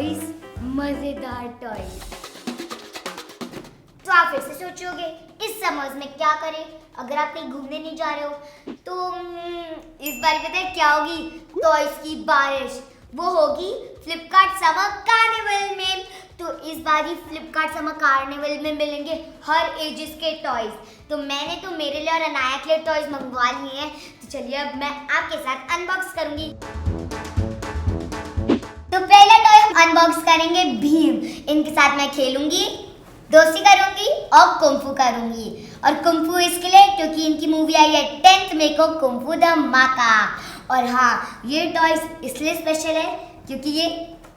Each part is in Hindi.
टॉयज, मजेदार टॉयज। तो आप फिर से सोचोगे इस समर्स में क्या करें अगर आप कहीं घूमने नहीं जा रहे हो, तो इस बार पता है क्या होगी? टॉयज की बारिश। वो होगी फ्लिपकार्ट समर कार्निवल में। तो इस बार ही फ्लिपकार्ट समर कार्निवल में मिलेंगे हर एजेस के टॉयज। तो मैंने तो मेरे लिए और अनाया के लिए टॉयज मंगवा लिए हैं। तो चलिए अब मैं आपके साथ अनबॉक्स करूंगी। तो पहला टॉय हम अनबॉक्स करेंगे भीम। इनके साथ मैं खेलूंगी, दोस्ती करूंगी और कुंफू करूंगी। और कुंफू इसके लिए क्योंकि इनकी मूवी आई है 10th मई को, कुंफू धमाका। और हाँ, ये टॉयज इसलिए स्पेशल है क्योंकि ये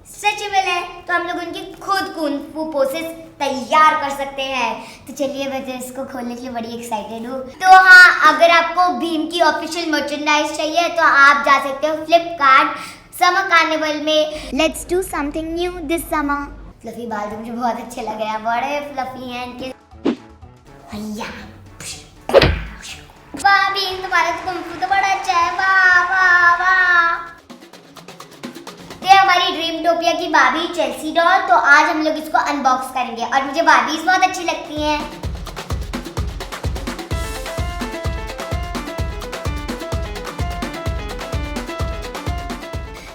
स्ट्रेचेबल है, तो हम लोग उनकी खुद कुंफू पोसेस तैयार कर सकते हैं। तो चलिए मैं इसको खोलने के लिए बड़ी एक्साइटेड हूँ। तो हाँ, अगर आपको भीम की ऑफिशियल मर्चेंडाइज चाहिए तो आप जा सकते हो फ्लिपकार्ट समर कार्निवल में। Let's do something new this summer. Fluffy बाल तो मुझे बहुत अच्छे लग रहे हैं, बड़े फ्लफी हैं इनके। भैया वाह भीम, तुम्हारा तो कुंफू तो बड़ा अच्छा है। वाह वाह वाह। ये हमारी ड्रीम टोपिया की बार्बी चेल्सी डॉल। तो आज हम लोग इसको अनबॉक्स करेंगे और मुझे बार्बीज बहुत अच्छी लगती हैं।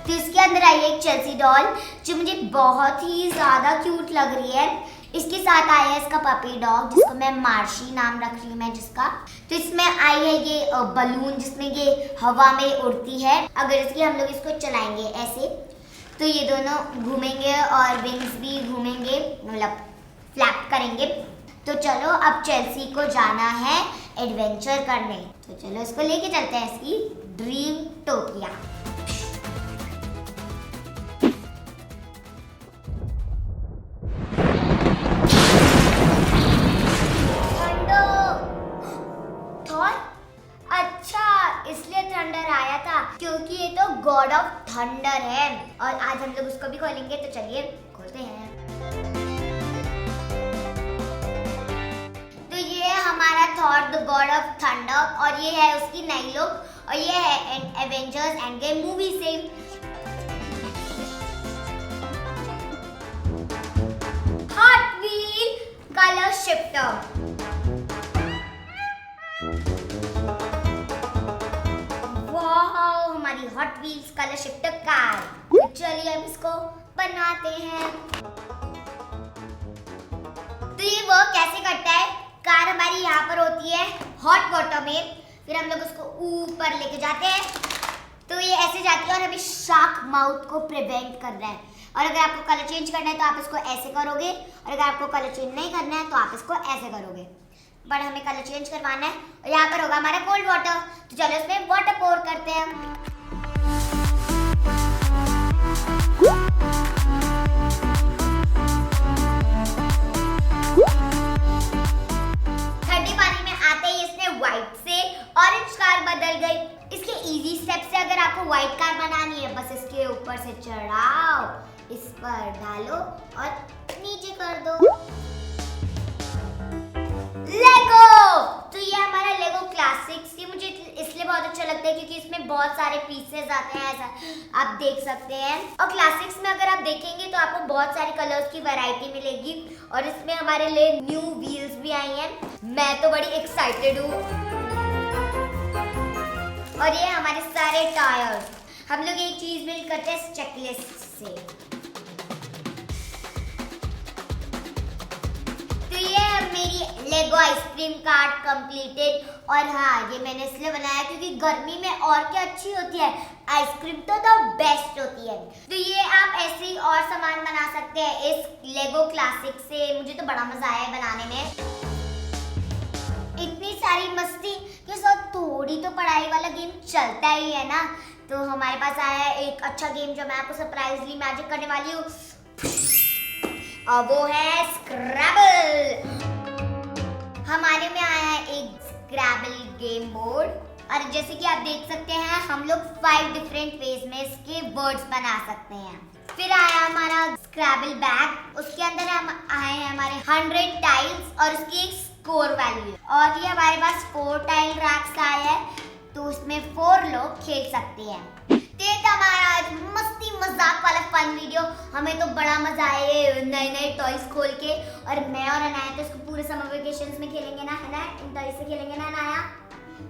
तो इसके अंदर आई है एक चेल्सी डॉल जो मुझे बहुत ही ज्यादा क्यूट लग रही है। इसके साथ आया है इसका पपी डॉग जिसको मैं मार्शी नाम रख रही हूँ मैं जिसका। तो इसमें आई है ये बलून जिसमें ये हवा में उड़ती है। अगर इसकी हम लोग इसको चलाएंगे ऐसे तो ये दोनों घूमेंगे और विंग्स भी घूमेंगे, मतलब फ्लैप करेंगे। तो चलो अब चेल्सी को जाना है एडवेंचर करने। तो चलो इसको लेके चलते हैं इसकी ड्रीम टोपिया। क्योंकि ये तो गॉड ऑफ थंडर है और आज हम लोग उसको भी खोलेंगे। तो चलिए खोलते हैं। तो ये है हमारा Thor the god of thunder और ये है उसकी नई लुक और ये है एवेंजर्स एंड गेम मूवी से। Hot wheel colour shifter. हमारी hot wheels colour shifter car. तो चलिए अब इसको बनाते हैं। तो ये वर्क कैसे करता है? कार हमारी यहाँ पर होती है हॉट वाटर में, फिर हम लोग उसको ऊपर लेके जाते हैं तो ये ऐसे जाती है और हमें शार्क माउथ को प्रिवेंट कर रहा है। और अगर आपको कलर चेंज करना है तो आप इसको ऐसे करोगे और अगर आपको कलर चेंज नहीं करना है तो आप इसको ऐसे करोगे। बट हमें कलर चेंज करवाना है और यहाँ पर होगा हमारा कोल्ड वाटर। तो चलो इसमें वाटर पोर करते हैं। ठंडे पानी में आते ही इसने व्हाइट से ऑरेंज कार बदल गई। इसके इजी स्टेप से अगर आपको व्हाइट कार बनानी है बस इसके ऊपर से चढ़ाओ, इस पर डालो और नीचे कर दो। लेगो। तो ये हमारा लेगो क्लासिक्स, ये मुझे इसलिए बहुत अच्छा लगता है क्योंकि इसमें बहुत सारे पीसेस आते हैं, ऐसा आप देख सकते हैं। और क्लासिक्स में अगर आप देखेंगे तो आपको बहुत सारे कलर्स की वैरायटी मिलेगी और इसमें हमारे लिए न्यू व्हील्स भी आई हैं। मैं तो बड़ी एक्साइटेड हूँ। और ये हमारे सारे टायर्स। हम लोग एक चीज बिल्ड करते हैं चेकलिस्ट से। मेरी लेगो आइसक्रीम कार्ट कंप्लीटेड। और हाँ, ये मैंने इसलिए बनाया क्योंकि गर्मी में और क्या अच्छी होती है, आइसक्रीम तो बेस्ट होती है। तो ये आप ऐसे ही और सामान बना सकते हैं इस लेगो क्लासिक से। मुझे तो बड़ा मजा आया है बनाने में। इतनी सारी मस्ती के साथ थोड़ी तो पढ़ाई वाला गेम चलता ही है ना। तो हमारे पास आया है एक अच्छा गेम जो मैं आपको सरप्राइजली मैजिक करने वाली हूँ और वो है स्क्रैबल। हमारे में आया है एक स्क्रैबल गेम बोर्ड और जैसे कि आप देख सकते हैं हम लोग 5 डिफरेंट वेज में इसके वर्ड्स बना सकते हैं। फिर आया हमारा स्क्रैबल बैग, उसके अंदर हम आए हैं हमारे 100 टाइल्स और उसकी एक स्कोर वैल्यू। और ये हमारे पास 4 टाइल रैक्स आए हैं तो उसमें 4 लोग खेल सकते हैं। तो हमारा आज मस्ती मजाक वाला फन वीडियो। हमें तो बड़ा मजा आया ये नए नए टॉयज खोल के, और मैं और अनाया तो इसको पूरे समर वेकेशंस में खेलेंगे ना, है ना? इन टॉयज से खेलेंगे ना अनाया?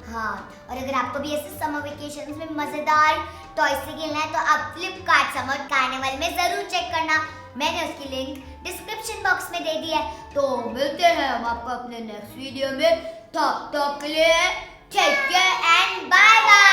हाँ, और अगर आपको भी ऐसे समर वेकेशंस में मजेदार टॉयज से खेलना है तो आप फ्लिपकार्ट समर कार्निवल में जरूर चेक करना। मैंने उसकी लिंक डिस्क्रिप्शन बॉक्स में दे दी है। तो मिलते हैं हम आपको अपने नेक्स्ट वीडियो में। तब तक के लिए take care and bye bye.